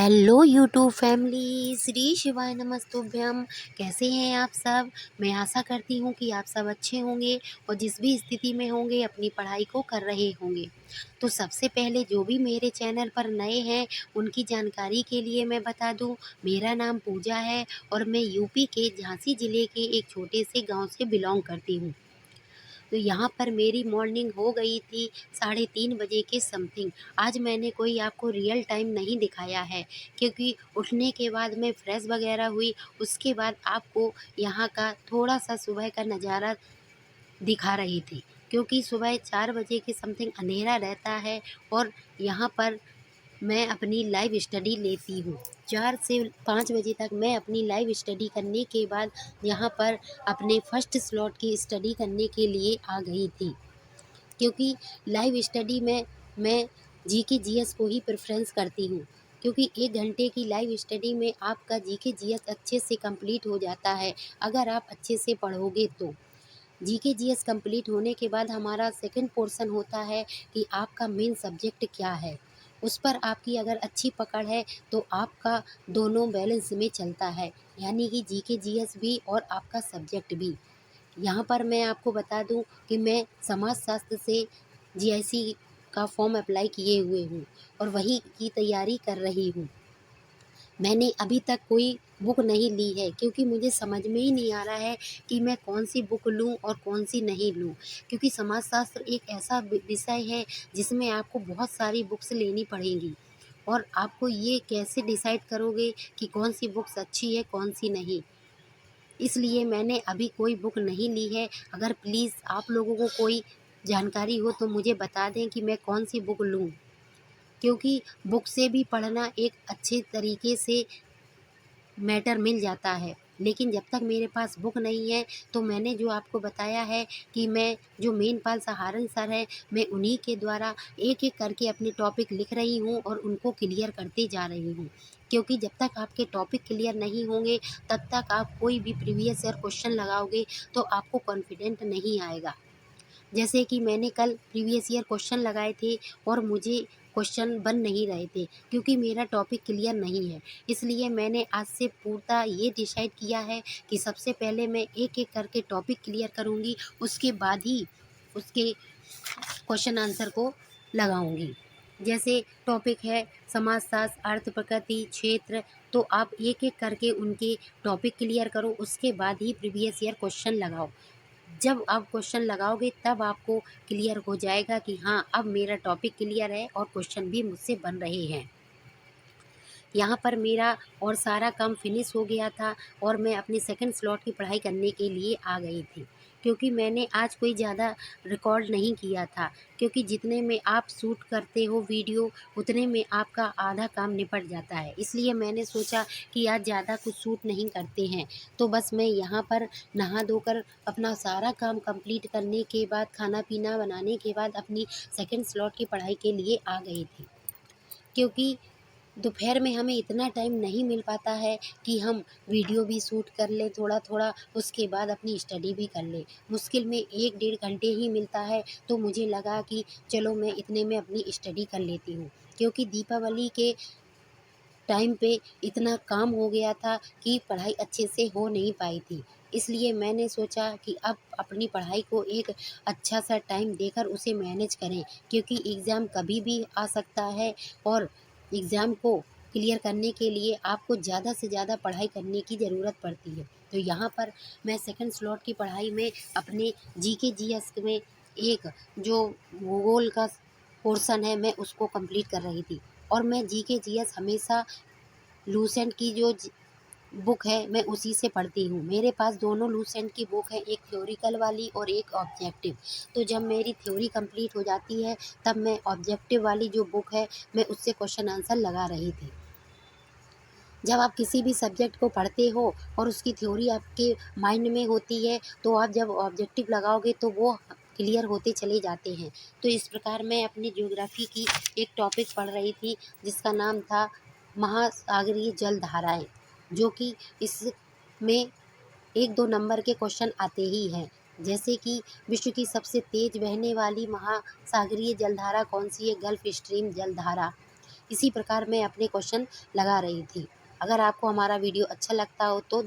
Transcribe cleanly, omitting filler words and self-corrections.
Hello YouTube family, Shri शिवाय नमस्तुभ्यम। कैसे हैं आप सब? मैं आशा करती हूँ कि आप सब अच्छे होंगे और जिस भी स्थिति में होंगे अपनी पढ़ाई को कर रहे होंगे। तो सबसे पहले जो भी मेरे चैनल पर नए हैं उनकी जानकारी के लिए मैं बता दूँ, मेरा नाम पूजा है और मैं यूपी के झांसी ज़िले के एक छोटे से गाँव से बिलोंग करती हूँ। तो यहाँ पर मेरी मॉर्निंग हो गई थी 3:30 बजे के समथिंग। आज मैंने कोई आपको रियल टाइम नहीं दिखाया है, क्योंकि उठने के बाद मैं फ्रेश वगैरह हुई, उसके बाद आपको यहाँ का थोड़ा-सा सुबह का नज़ारा दिखा रही थी। क्योंकि सुबह 4 बजे के समथिंग अंधेरा रहता है और यहाँ पर मैं अपनी लाइव स्टडी लेती हूँ। 4 से 5 बजे तक मैं अपनी लाइव स्टडी करने के बाद यहाँ पर अपने फर्स्ट स्लॉट की स्टडी करने के लिए आ गई थी। क्योंकि लाइव स्टडी में मैं जीके जीएस को ही प्रेफ़रेंस करती हूँ, क्योंकि 1 घंटे की लाइव स्टडी में आपका जीके जीएस अच्छे से कंप्लीट हो जाता है, अगर आप अच्छे से पढ़ोगे तो। जीके जीएस कंप्लीट होने के बाद हमारा सेकंड पोर्शन होता है कि आपका मेन सब्जेक्ट क्या है। उस पर आपकी अगर अच्छी पकड़ है तो आपका दोनों बैलेंस में चलता है, यानी कि जीके जीएस भी और आपका सब्जेक्ट भी। यहाँ पर मैं आपको बता दूँ कि मैं समाजशास्त्र से जीआईसी का फॉर्म अप्लाई किए हुए हूँ और वही की तैयारी कर रही हूँ। मैंने अभी तक कोई बुक नहीं ली है, क्योंकि मुझे समझ में ही नहीं आ रहा है कि मैं कौन-सी बुक लूँ और कौन-सी नहीं लूँ। क्योंकि समाजशास्त्र एक ऐसा विषय है जिसमें आपको बहुत सारी बुक्स लेनी पड़ेंगी और आपको ये कैसे डिसाइड करोगे कि कौन-सी बुक्स अच्छी है, कौन-सी नहीं। इसलिए मैंने अभी कोई बुक नहीं ली है। अगर प्लीज़ आप लोगों को कोई जानकारी हो तो मुझे बता दें कि मैं कौन-सी बुक लूँ। क्योंकि बुक से भी पढ़ना एक अच्छे तरीके से मैटर मिल जाता है, लेकिन जब तक मेरे पास बुक नहीं है तो मैंने जो आपको बताया है कि मैं जो मेनपाल सहारण सर हैं, मैं उन्हीं के द्वारा एक-एक करके अपने टॉपिक लिख रही हूँ और उनको क्लियर करते जा रही हूँ। क्योंकि जब तक आपके टॉपिक क्लियर नहीं होंगे, तब तक आप कोई भी प्रीवियस ईयर क्वेश्चन लगाओगे तो आपको कॉन्फिडेंट नहीं आएगा। जैसे कि मैंने कल प्रीवियस ईयर क्वेश्चन लगाए थे और मुझे क्वेश्चन बन नहीं रहे थे, क्योंकि मेरा टॉपिक क्लियर नहीं है। इसलिए मैंने आज से पूर्णतः ये डिसाइड किया है कि सबसे पहले मैं एक-एक करके टॉपिक क्लियर करूँगी, उसके बाद ही उसके क्वेश्चन आंसर को लगाऊँगी। जैसे टॉपिक है समाजशास्त्र, अर्थ प्रकृति, क्षेत्र, तो आप एक-एक करके उनके टॉपिक क्लियर करो, उसके बाद ही प्रीवियस ईयर क्वेश्चन लगाओ। जब आप क्वेश्चन लगाओगे तब आपको क्लियर हो जाएगा कि हाँ, अब मेरा टॉपिक क्लियर है और क्वेश्चन भी मुझसे बन रहे हैं। यहाँ पर मेरा और सारा काम फिनिश हो गया था और मैं अपने सेकंड स्लॉट की पढ़ाई करने के लिए आ गई थी। क्योंकि मैंने आज कोई ज़्यादा रिकॉर्ड नहीं किया था, क्योंकि जितने में आप शूट करते हो वीडियो, उतने में आपका आधा काम निपट जाता है। इसलिए मैंने सोचा कि आज ज़्यादा कुछ शूट नहीं करते हैं, तो बस मैं यहाँ पर नहा धोकर अपना सारा काम कंप्लीट करने के बाद, खाना-पीना बनाने के बाद अपनी सेकंड स्लॉट की पढ़ाई के लिए आ गई थी। क्योंकि दोपहर में हमें इतना टाइम नहीं मिल पाता है कि हम वीडियो भी शूट कर लें थोड़ा-थोड़ा, उसके बाद अपनी स्टडी भी कर लें। मुश्किल में 1 डेढ़ घंटे ही मिलता है, तो मुझे लगा कि चलो मैं इतने में अपनी स्टडी कर लेती हूँ। क्योंकि दीपावली के टाइम पे इतना काम हो गया था कि पढ़ाई अच्छे से हो नहीं पाई थी। इसलिए मैंने सोचा कि अब अपनी पढ़ाई को एक अच्छा-सा टाइम देकर उसे मैनेज करें, क्योंकि एग्ज़ाम कभी भी आ सकता है और एग्ज़ाम को क्लियर करने के लिए आपको ज़्यादा से ज़्यादा पढ़ाई करने की ज़रूरत पड़ती है। तो यहाँ पर मैं सेकंड स्लॉट की पढ़ाई में अपने जीके जीएस में एक जो भूगोल का पोर्शन है, मैं उसको कंप्लीट कर रही थी और मैं जीके जीएस हमेशा लूसेंट की जो बुक है मैं उसी से पढ़ती हूँ। मेरे पास दोनों लूसेंट की बुक है, एक थ्योरिकल वाली और एक ऑब्जेक्टिव। तो जब मेरी थ्योरी कंप्लीट हो जाती है तब मैं ऑब्जेक्टिव वाली जो बुक है मैं उससे क्वेश्चन आंसर लगा रही थी। जब आप किसी भी सब्जेक्ट को पढ़ते हो और उसकी थ्योरी आपके माइंड में होती है, तो आप जब ऑब्जेक्टिव लगाओगे तो वो क्लियर होते चले जाते हैं। तो इस प्रकार मैं अपनी ज्योग्राफ़ी की एक टॉपिक पढ़ रही थी जिसका नाम था महासागरीय जलधाराएँ, जो कि इसमें 1-2 नंबर के क्वेश्चन आते ही हैं। जैसे कि विश्व की सबसे तेज़ बहने वाली महासागरीय जलधारा कौन-सी है? गल्फ स्ट्रीम जलधारा। इसी प्रकार मैं अपने क्वेश्चन लगा रही थी। अगर आपको हमारा वीडियो अच्छा लगता हो तो